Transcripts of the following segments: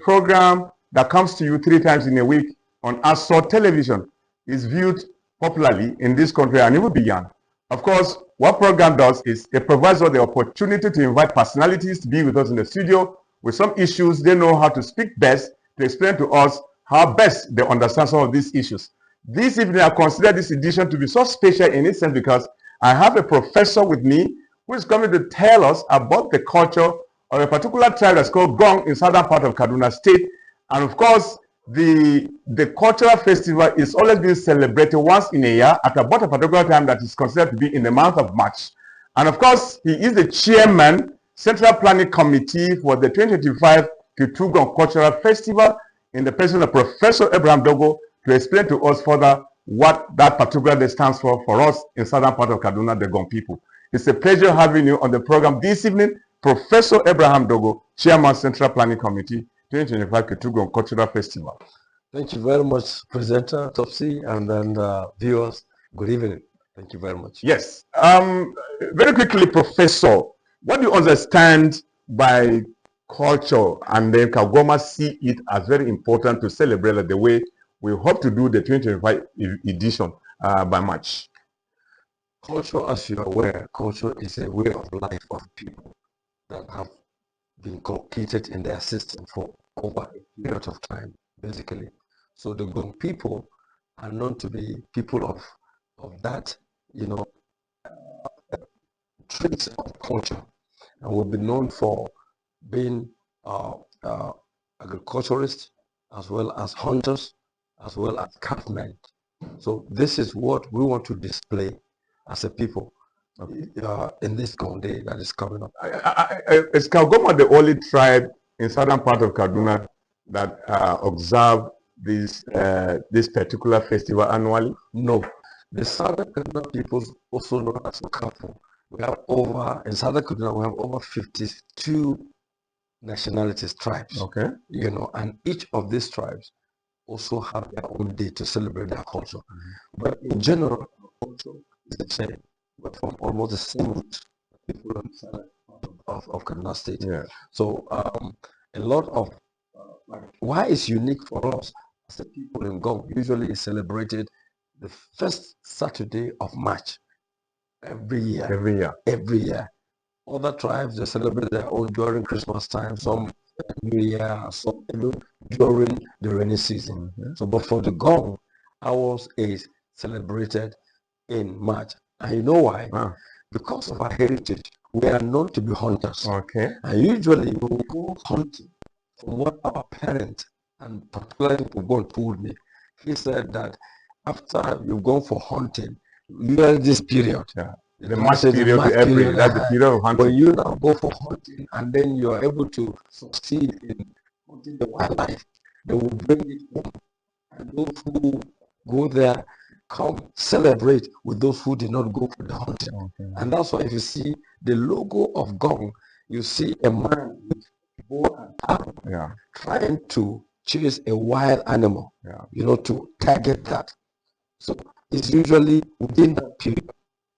program that comes to you 3 times in a week on Assault Television. Is viewed popularly in this country and even beyond. Of course, what program does is it provides us the opportunity to invite personalities to be with us in the studio with some issues they know how to speak best, to explain to us how best they understand some of these issues. This evening, I consider this edition to be so special in its sense because I have a professor with me who is coming to tell us about the culture of a particular tribe that's called Gong in southern part of Kaduna State. And of course, the cultural festival is always being celebrated once in a year at about a particular time that is considered to be in the month of March. And of course, he is the chairman, Central Planning Committee for the 2025 Kitugong Cultural Festival in the person of Professor Abraham Dogo to explain to us further what that particular day stands for us in southern part of Kaduna, the Gong people. It's a pleasure having you on the program this evening, Professor Abraham Dogo, Chairman, Central Planning Committee, 2025 Kitugong Cultural Festival. Thank you very much, presenter Topsy, and then viewers. Good evening. Thank you very much. Yes. Very quickly, Professor, what do you understand by culture, and then Kagoma see it as very important to celebrate the way we hope to do the 2025 edition by March? Culture, as you are aware, culture is a way of life of people that have been inculcated in their system for over a period of time, basically. So the Gong people are known to be people of that, traits of culture, and will be known for being agriculturists, as well as hunters, as well as craftsmen. So this is what we want to display as a people in this Gong Day that is coming up. Is Kagoma the only tribe in southern part of Kaduna that observe this particular festival annually? No. The southern Kaduna peoples, also known as Okafu, in southern Kaduna we have over 52 nationalities, tribes. Okay. And each of these tribes also have their own day to celebrate their culture. But in general, culture is the same. But from almost the same roots, people on the side of Kaduna State. Yeah. So a lot of why it's unique for us as a people in Gong usually is celebrated the first Saturday of March every year. Every year. Other tribes, they celebrate their own during Christmas time, some New Year, some during the rainy season. So, but for the Gong, ours is celebrated in March. And you know why? Because of our heritage, we are known to be hunters. Okay. And usually we will go hunting. From what our parents, and particularly Pugon, told me, he said that after you've gone for hunting, usually this period, the March period to April, that's the period of hunting. When you now go for hunting and then you are able to succeed in hunting the wildlife, they will bring it home. And those who go there come celebrate with those who did not go for the hunting. Okay. And that's why if you see the logo of Gong, you see a man with bow and arrow trying to chase a wild animal, to target that. So it's usually within that period.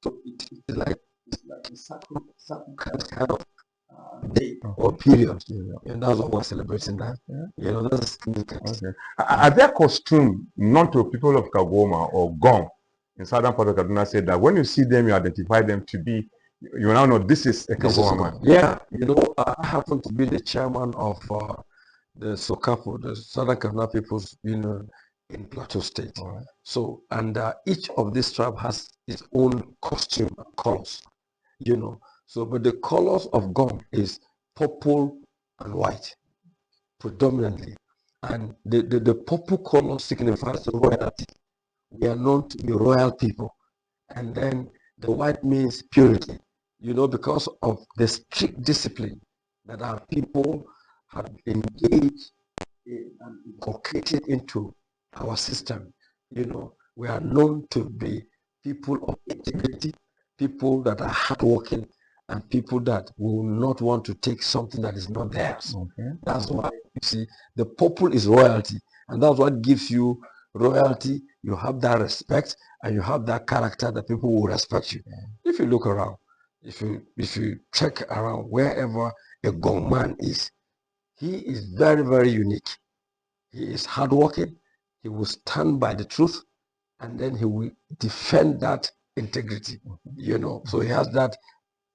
So it's like a certain kind of day or period, and that's what we're celebrating. That that's significant. Okay. Are there costumes known to people of Kagoma or Gong in southern part of Kaduna State that when you see them, you identify them to be, you now know this is a Kagoma man? Yeah, I happen to be the chairman of the Sokapo, the Southern Kaduna People's Union in Plateau State. Right. So, and each of these tribes has its own costume and colors, So, but the colors of Gong is purple and white, predominantly. And the purple color signifies royalty. We are known to be royal people. And then the white means purity, because of the strict discipline that our people have engaged in and inculcated into our system. We are known to be people of integrity, people that are hardworking, and people that will not want to take something that is not theirs. Okay. That's why you see the purple is royalty, and that's what gives you royalty. You have that respect, and you have that character that people will respect you. If you look around, if you check around wherever a Gong man is, He is very, very unique. He is hardworking. He will stand by the truth, and then he will defend that integrity. So he has that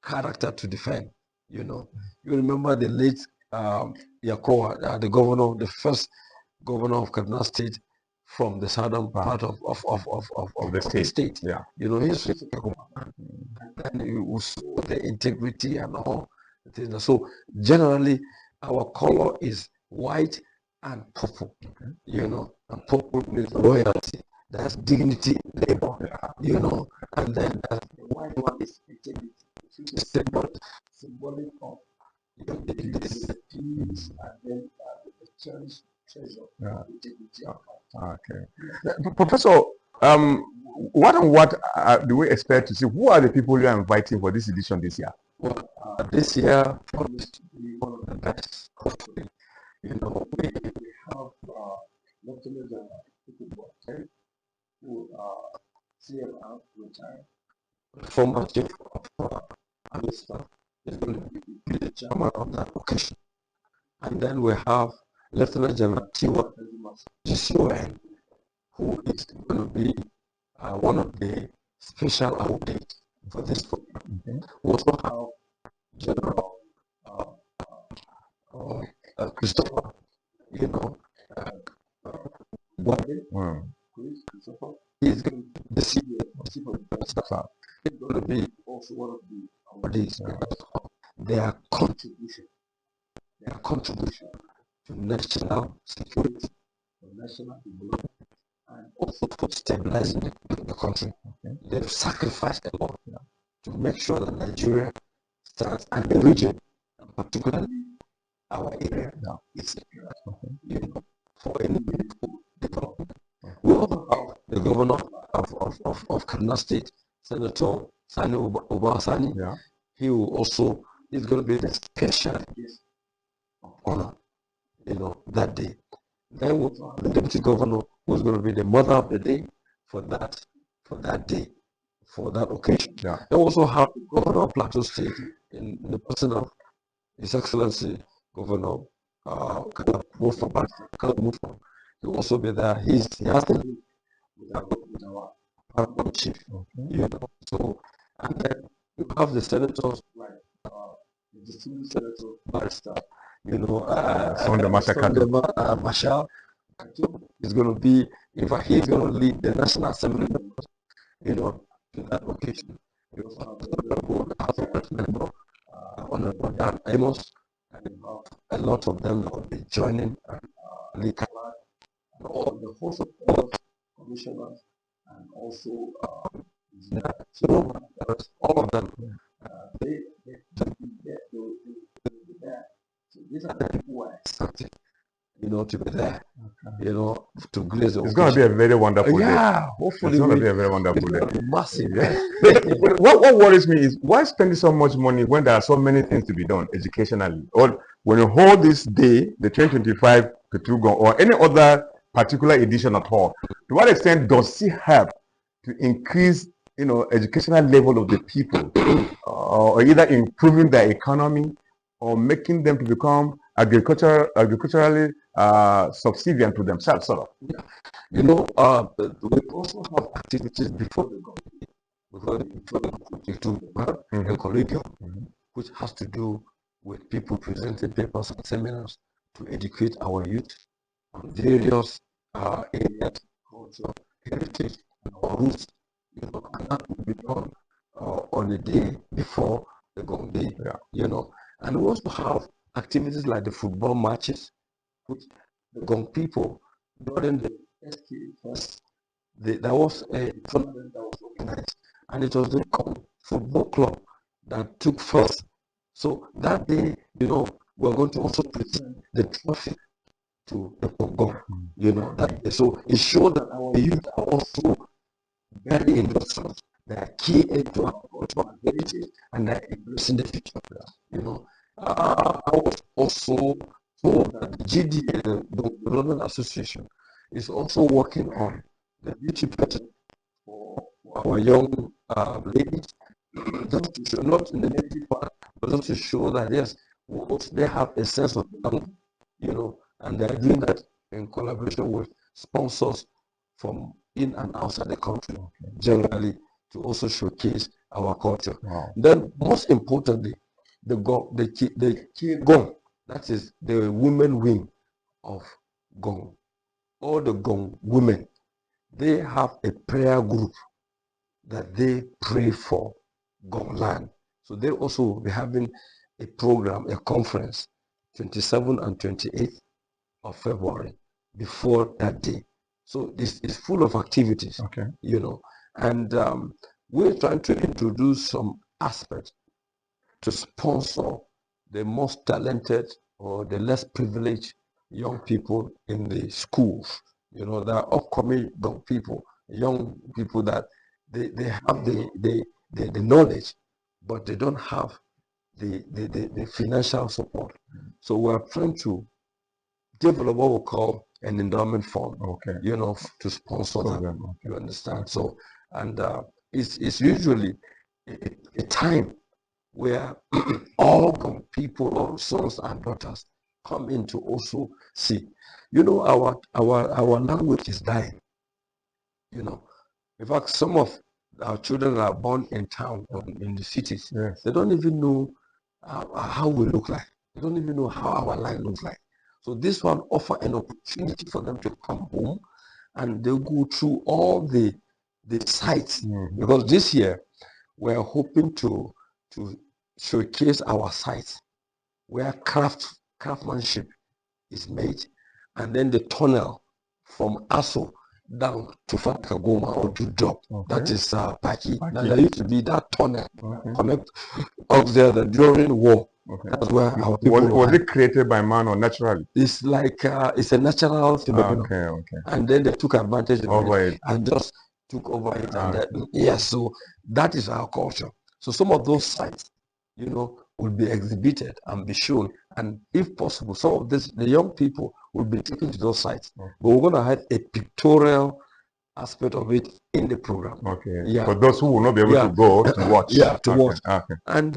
character to defend. You remember the late Yakowa, the governor, the first governor of Kaduna State from the southern part of the state. Yeah. He's and he will show the integrity and all the things. So generally, our color is white and purple. And purple means royalty. That's dignity, labor. And then the white one is integrity. It's symbolic of the peace and then the cherished treasure. Yeah. Integrity. Okay. Professor, what do we expect to see? Who are the people you are inviting for this edition this year? Well, this year promised to be one of the best. Hopefully, we have Lieutenant General who CMR retired. Former chief of army staff is going to be the chairman of that occasion. And then we have Lieutenant General Tiwa GCON, who is going to be one of the special awardees for this program. We also have General Christopher, Christopher. He's going to be the CEO of the staff. He's going to be also one of the awardees because of their contribution to national security, for national development, and also for stabilizing the country. They've sacrificed a lot to make sure that Nigeria stands, and the region, and particularly our area, is secure. For any meaningful development. We also have the governor of Kaduna State, Senator Sani Obasani. He will also is going to be the special guest of honor, that day. Then we have the deputy governor, who's going to be the mother of the day for that day, for that occasion. Then we also have the governor of Plateau State in the person of His Excellency Governor Kalabufo. He will also be there. He has to lead with our paramount chief. So, and then you have the senators like the distinguished senator barrister, Marshall is going to be, in fact, he's going to lead the National Assembly members, to that occasion. You also have the House of Representatives, Honorable Dan Amos, and you have a lot of them that will be joining, and all the host of commissioners, and also all of them. They will be there. So these are the people who are excited, to be there, to grace the occasion. It's going to be a very wonderful day. Hopefully it's going to be a very wonderful day. Massive. What worries me is why spending so much money when there are so many things to be done educationally? Or when you hold this day, the 2025 Petrugon, or any other particular edition at all, to what extent does it help to increase, educational level of the people, or either improving their economy or making them to become agriculturally subservient to themselves, sort of? We also have activities before the a curriculum, which has to do with people presenting papers and seminars to educate our youth on various areas, culture, heritage, and our roots. And that will be done on the day before the Gong Day. And we also have activities like the football matches, which the Gong people during the SK first, there was a tournament that was organized, and it was the Gong Football Club that took first. So that day, we're going to also present the trophy to the Gong. So it shows that our youth are also very industrious. They are key into our cultural heritage, and they are embracing the future. I was also told that the GDA, the Development Association, is also working on the beauty pageant for our young ladies, just to show, not in the negative part, but just to show that yes, they have a sense of belonging you know, and they're doing that in collaboration with sponsors from in and outside the country, generally, to also showcase our culture. Wow. Then, most importantly, the Gong, that is the women wing of Gong. All the Gong women, they have a prayer group that they pray for Gong land. So they also will be having a program, a conference, 27 and 28th of February before that day. So this is full of activities, Okay. you know, and we're trying to introduce some aspects to sponsor the most talented or the less privileged young people in the schools. You know, there are upcoming young people that they have the knowledge, but they don't have the financial support. So we're trying to develop what we call an endowment fund, Okay. you know, to sponsor them. Okay. You understand? So, and it's usually a time where all young people or sons and daughters come in to also see. You know, our language is dying. You know, in fact, some of our children are born in town or in the cities. Yes. They don't even know how we look like. They don't even know how our life looks like. So this one offer an opportunity for them to come home and they'll go through all the sites. Because this year we're hoping to showcase our sites where craftsmanship is made, and then the tunnel from Aso down to Fakagoma or to drop. Okay. That is Paki. Now there used to be that tunnel Okay. connect up there during war. Okay. That's where our people was it created by man or naturally? It's like it's a natural phenomenon. Okay, okay. And then they took advantage of it and just took over it. And yes, so that is our culture. So some of those sites, you know, will be exhibited and be shown. And if possible, some of this, the young people will be taken to those sites. Okay. But we're going to have a pictorial aspect of it in the program. Okay. Yeah. For those who will not be able to go to watch. Yeah, to watch. Okay. And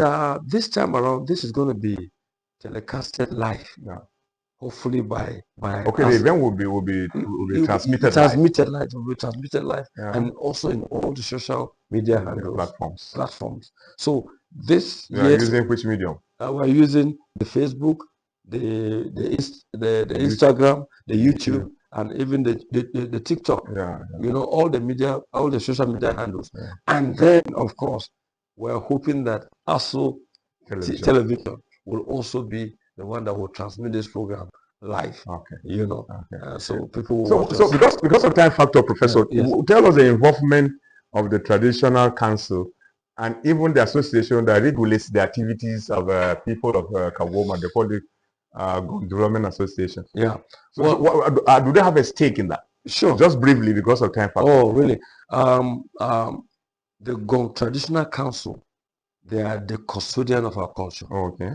this time around, this is going to be telecasted live. Yeah. Hopefully by okay, the event will be transmitted live. Will be transmitted live, and also in all the social media handles, platforms. So this you are using which medium? We're using the Facebook, the Instagram, the YouTube, and even the TikTok. You know, all the media, all the social media handles, and then of course we're hoping that ASO television will also be the one that will transmit this program live. Okay. You know, so people will so because of time factor, Professor, tell us the involvement of the traditional council and even the association that regulates the activities of people of Kawoma. They call it Development Association. Yeah. So, do they have a stake in that? Sure. Just briefly, because of time factor. Oh, really? The Gong Traditional Council, they are the custodian of our culture. Okay.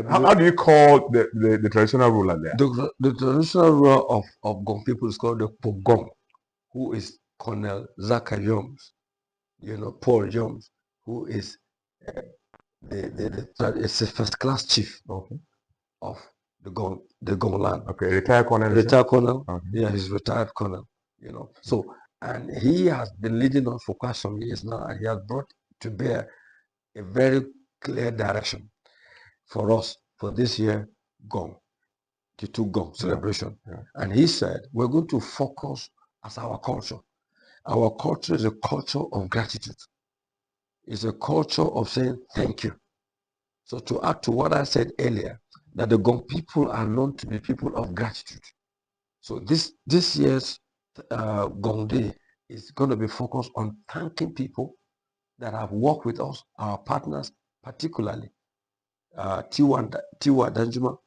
How do you call the traditional ruler there? The traditional ruler of Gong people is called the Pogong, who is Colonel Zaka Yoms, you know, Paul Yoms, who is it's a first class chief of the Gong land. Okay, retired colonel. Retired colonel. Okay. Yeah, he's retired colonel. You know, so and he has been leading us for quite some years now, and he has brought to bear a very clear direction for us for this year Gong, the two Gong celebration. And he said, we're going to focus as our culture. Our culture is a culture of gratitude. It's a culture of saying thank you. So to add to what I said earlier, that the Gong people are known to be people of gratitude. So this year's Gong Day is going to be focused on thanking people that have worked with us, our partners, particularly Tiwa Danjuma,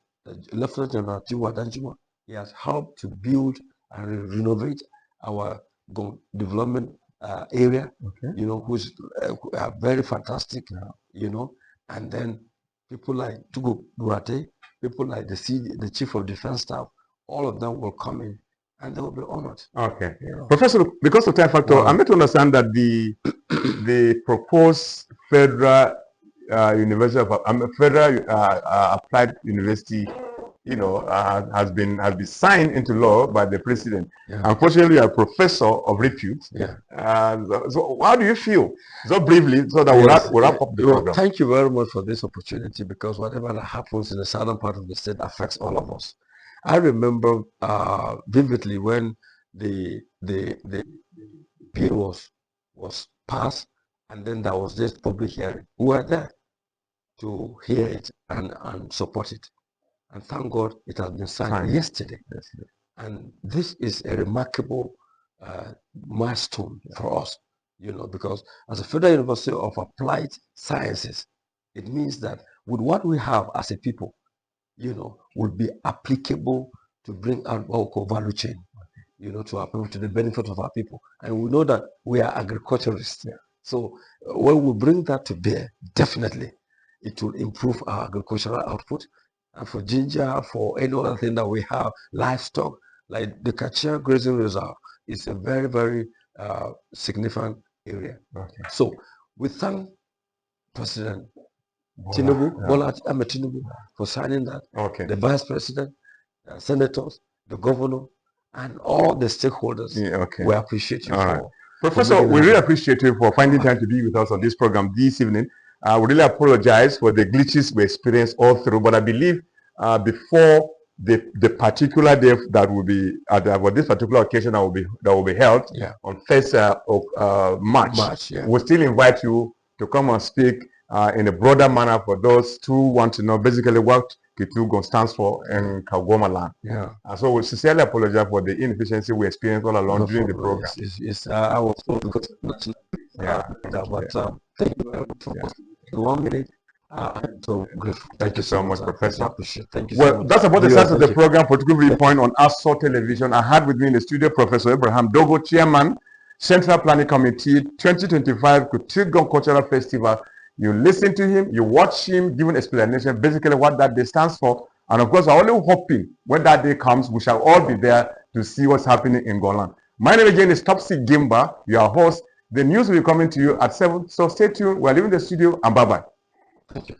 Lieutenant General Tiwa Danjuma. He has helped to build and renovate our development area, you know, who's very fantastic, you know, and then people like Tugu Durate, people like the Chief of Defense Staff, all of them will come in and they will be honored. Okay. You know? Professor, because of time factor, I'm meant to understand that the proposed federal University of Federal Applied University has been signed into law by the president. Yeah. Unfortunately, you're a professor of repute. Yeah. So how do you feel? So briefly, so that Yes, we'll wrap up the program. Thank you very much for this opportunity, because whatever that happens in the southern part of the state affects all of us. I remember vividly when the bill was passed, and then there was this public hearing. We were there to hear it and support it. And thank God it has been signed yesterday. And this is a remarkable milestone for us, because as a Federal University of Applied Sciences, it means that with what we have as a people, would be applicable to bring out what we call value chain, to our people, to the benefit of our people. And we know that we are agriculturists. Yeah. So when we bring that to bear, definitely it will improve our agricultural output. And for ginger, for any other thing that we have, livestock, like the Kachia Grazing Reserve is a very, very significant area. Okay. So we thank President Tinubu, Bola Ahmed Tinubu, for signing that. Okay. The Vice President, senators, the governor, and all the stakeholders. Yeah, okay. We appreciate you. All right. Professor, we really appreciate you for finding time to be with us on this program this evening. We really apologize for the glitches we experienced all through, but I believe before the particular day that will be for this particular occasion that will be held on 1st of March, we'll still invite you to come and speak in a broader manner for those who want to know basically what Kitugo stands for in Kagoma land. Yeah. And so we sincerely apologize for the inefficiency we experienced all along during the program. I was told because thank you very much for 1 minute. So grateful. Thank you so much, Professor. Thank you. Well, that's about the start of the program for Viewpoint on ASO Television. I had with me in the studio Professor Abraham Dogo, Chairman, Central Planning Committee, 2025 Kitugo Cultural Festival. You listen to him, you watch him, give an explanation, basically what that day stands for. And of course, I'm only hoping when that day comes, we shall all be there to see what's happening in Golan. My name again is Topsy Gimba, your host. The news will be coming to you at 7. So stay tuned. We're leaving the studio and bye-bye. Thank you.